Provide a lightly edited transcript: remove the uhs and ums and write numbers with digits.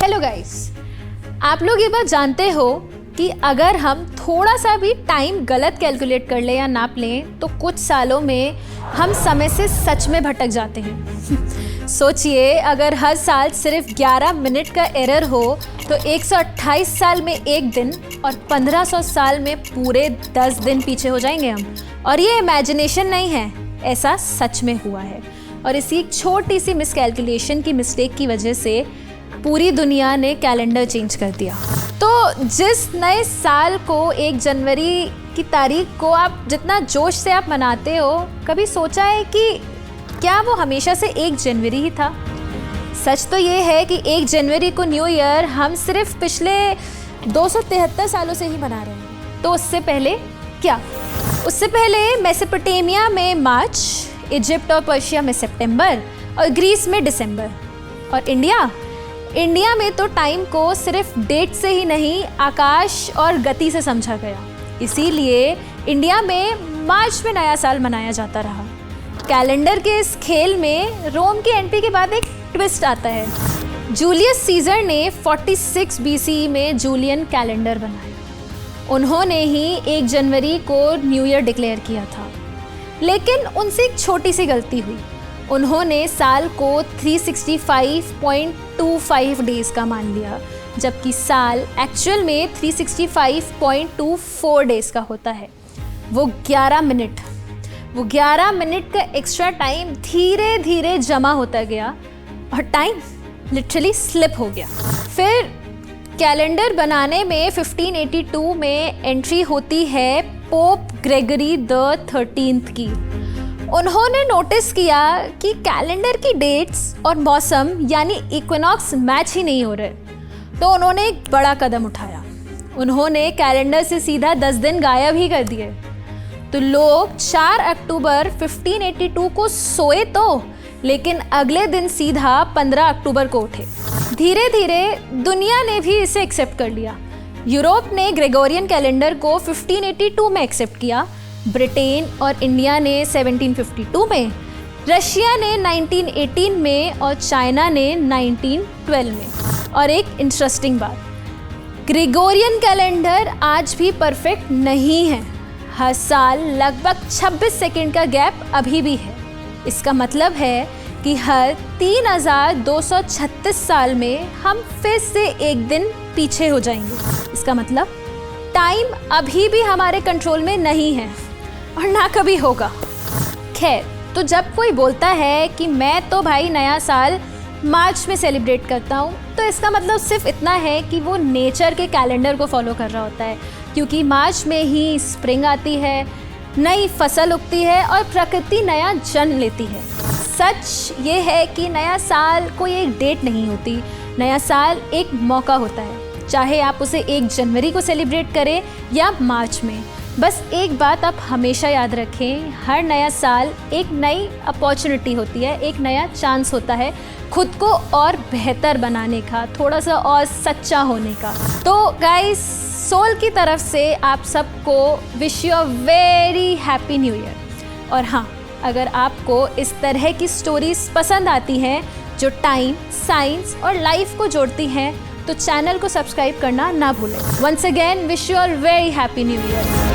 Hello guys, आप लोग ये बात जानते हो कि अगर हम थोड़ा सा भी टाइम गलत कैलकुलेट कर लें या नाप लें तो कुछ सालों में हम समय से सच में भटक जाते हैं। सोचिए, अगर हर साल सिर्फ 11 मिनट का एरर हो तो 128 साल में एक दिन और 1500 साल में पूरे 10 दिन पीछे हो जाएंगे हम। और ये इमेजिनेशन नहीं है, ऐसा सच में हुआ है। और इसी एक छोटी सी मिसकैलकुलेशन की मिस्टेक की वजह से पूरी दुनिया ने कैलेंडर चेंज कर दिया। तो जिस नए साल को 1 जनवरी की तारीख को आप जितना जोश से आप मनाते हो, कभी सोचा है कि क्या वो हमेशा से 1 जनवरी ही था? सच तो ये है कि 1 जनवरी को न्यू ईयर हम सिर्फ पिछले 273 सालों से ही मना रहे हैं। तो उससे पहले क्या? उससे पहले मेसोपोटामिया में मार्च, इजिप्ट और पर्शिया में सितंबर और ग्रीस में दिसंबर। और इंडिया में तो टाइम को सिर्फ डेट से ही नहीं, आकाश और गति से समझा गया। इसीलिए इंडिया में मार्च में नया साल मनाया जाता रहा। कैलेंडर के इस खेल में रोम की एंट्री के बाद एक ट्विस्ट आता है। जूलियस सीजर ने 46 BC में जूलियन कैलेंडर बनाया। उन्होंने ही 1 जनवरी को न्यू ईयर डिक्लेयर किया था। लेकिन उनसे एक छोटी सी गलती हुई। उन्होंने साल को 365.25 डेज़ का मान लिया, जबकि साल एक्चुअल में 365.24 डेज़ का होता है। वो 11 मिनट का एक्स्ट्रा टाइम धीरे धीरे जमा होता गया और टाइम लिटरली स्लिप हो गया। फिर कैलेंडर बनाने में 1582 में एंट्री होती है पोप ग्रेगरी द 13th की। उन्होंने नोटिस किया कि कैलेंडर की डेट्स और मौसम यानी इक्विनॉक्स मैच ही नहीं हो रहे। तो उन्होंने एक बड़ा कदम उठाया। उन्होंने कैलेंडर से सीधा 10 दिन गायब ही कर दिए। तो लोग 4 अक्टूबर 1582 को सोए तो, लेकिन अगले दिन सीधा 15 अक्टूबर को उठे। धीरे धीरे दुनिया ने भी इसे एक्सेप्ट कर लिया। यूरोप ने ग्रेगोरियन कैलेंडर को 1582 में एक्सेप्ट किया, ब्रिटेन और इंडिया ने 1752 में, रशिया ने 1918 में और चाइना ने 1912 में। और एक इंटरेस्टिंग बात, ग्रेगोरियन कैलेंडर आज भी परफेक्ट नहीं है। हर साल लगभग 26 सेकंड का गैप अभी भी है। इसका मतलब है कि हर 3236 साल में हम फिर से एक दिन पीछे हो जाएंगे। इसका मतलब टाइम अभी भी हमारे कंट्रोल में नहीं है और ना कभी होगा। खैर, तो जब कोई बोलता है कि मैं तो भाई नया साल मार्च में सेलिब्रेट करता हूँ, तो इसका मतलब सिर्फ इतना है कि वो नेचर के कैलेंडर को फॉलो कर रहा होता है, क्योंकि मार्च में ही स्प्रिंग आती है, नई फसल उगती है और प्रकृति नया जन्म लेती है। सच ये है कि नया साल कोई एक डेट नहीं होती। नया साल एक मौका होता है, चाहे आप उसे 1 जनवरी को सेलिब्रेट करें या मार्च में। बस एक बात आप हमेशा याद रखें, हर नया साल एक नई अपॉर्चुनिटी होती है, एक नया चांस होता है खुद को और बेहतर बनाने का, थोड़ा सा और सच्चा होने का। तो गाइस, सोल की तरफ से आप सबको wish you a very happy new year. और हाँ, अगर आपको इस तरह की स्टोरीज पसंद आती हैं जो टाइम, साइंस और लाइफ को जोड़ती हैं, तो चैनल को सब्सक्राइब करना ना भूलें। Once again wish you a very happy new year.